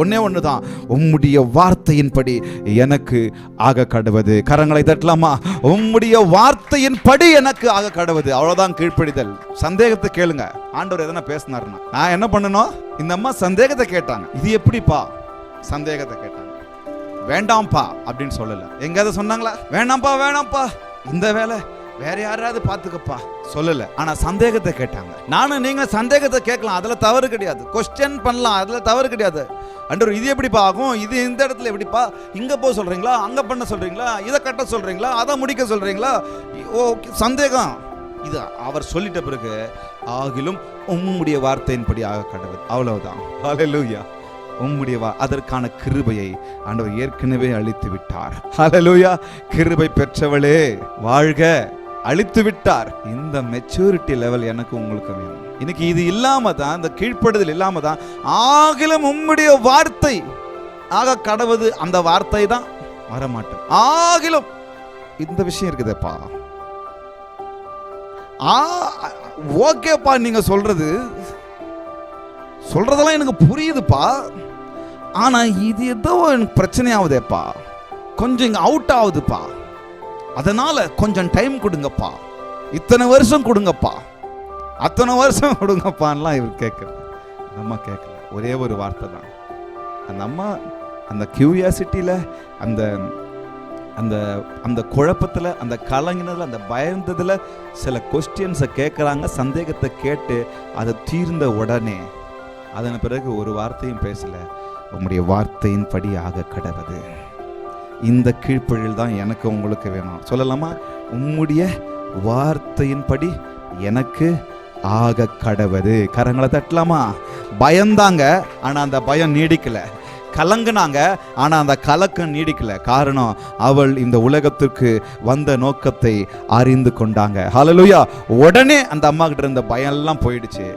ஒன்னே ஒண்ணுதான், உம்முடைய வார்த்தையின்படி எனக்கு ஆக கடவது. கரங்களை தட்டலாமா? உம்முடைய வார்த்தையின்படி எனக்கு ஆக கடவது. அவ்வளவுதான் கீழ்ப்படிதல். சந்தேகத்தை கேளுங்க. ஆண்டவர் எதனா பேசினாருன்னா நான் என்ன பண்ணணும்? இந்த அம்மா சந்தேகத்தை கேட்டாங்க. இது எப்படிப்பா? சந்தேகத்தை கேட்டாங்க. வேண்டாம்ப்பா அப்படின்னு சொல்லல. எங்காவது சொன்னாங்களா வேணாம்ப்பா வேணாம்ப்பா இந்த வேலை வேற யாராவது பாத்துக்கப்பா சொல்லல. ஆனா சந்தேகத்தை கேட்டாங்க. நானும் நீங்க சந்தேகத்தை கேட்கலாம், அதுல தவறு கிடையாது. கொஸ்டின் பண்ணலாம், அதுல தவறு கிடையாது. ஆண்டவர் இது எப்படிப்பா ஆகும்? இது இந்த இடத்துல எப்படிப்பா? இங்க போக சொல்றீங்களா? அங்க பண்ண சொல்றீங்களா? இதை கட்ட சொல்றீங்களா? அதை முடிக்க சொல்றீங்களா? ஓகே, சந்தேகம். இது அவர் சொல்லிட்ட பிறகு ஆகிலும் உம்முடைய வார்த்தையின்படி ஆக கடவுள். அவ்வளவுதான். ஹல்லேலூயா. உம்முடைய அதற்கான கிருபையை ஆண்டவர் ஏற்கனவே அளித்து விட்டார். ஹல்லேலூயா. கிருபை பெற்றவளே வாழ்க, அளித்து விட்டார். இந்த மெச்சூரிட்டி லெவல் எனக்கு உங்களுக்கு வேணும். இன்னைக்கு இது இல்லாம தான், இந்த கீழ்ப்படுதல் இல்லாம தான் ஆகிலும் உம்முடைய வார்த்தை ஆக கடவுது, அந்த வார்த்தை தான் வரமாட்டேன். ஆகிலும் இந்த விஷயம் இருக்குதேப்பா. ஓகேப்பா, நீங்க சொல்றதெல்லாம் எனக்கு புரியுதுப்பா. ஆனா இது ஏதோ எனக்கு பிரச்சனை ஆகுதேப்பா, கொஞ்சம் இங்க அவுட் ஆகுதுப்பா, அதனால கொஞ்சம் டைம் கொடுங்கப்பா, இத்தனை வருஷம் கொடுங்கப்பா, அத்தனை வருஷம் கொடுங்கப்பான்லாம் இவர் கேட்கல. நம்ம கேட்கல. ஒரே ஒரு வார்த்தை தான். அந்த அம்மா அந்த கியூரியாசிட்டியில, அந்த அந்த அந்த குழப்பத்துல, அந்த கலங்கினதுல, அந்த பயந்ததுல சில கொஸ்டின்ஸை கேட்குறாங்க. சந்தேகத்தை கேட்டு அதை தீர்ந்த உடனே அதன் பிறகு ஒரு வார்த்தையும் பேசல. உம்முடைய வார்த்தையின் படி ஆக கடவது. இந்த கீழ்ப்படிதல் தான் எனக்கு உங்களுக்கு வேணும். சொல்லலாமா? உம்முடைய வார்த்தையின் படி எனக்கு ஆக கடவது. கரங்களை தட்டலாமா? பயந்தாங்க, ஆனா அந்த பயம் நீடிக்கல. கலங்குனாங்க, ஆனா அந்த கலக்கம் நீடிக்கல. காரணம், அவள் இந்த உலகத்திற்கு வந்த நோக்கத்தை அறிந்து கொண்டாங்க. ஹல்லேலூயா. உடனே அந்த அம்மா கிட்ட இருந்த பயம் எல்லாம் போயிடுச்சு.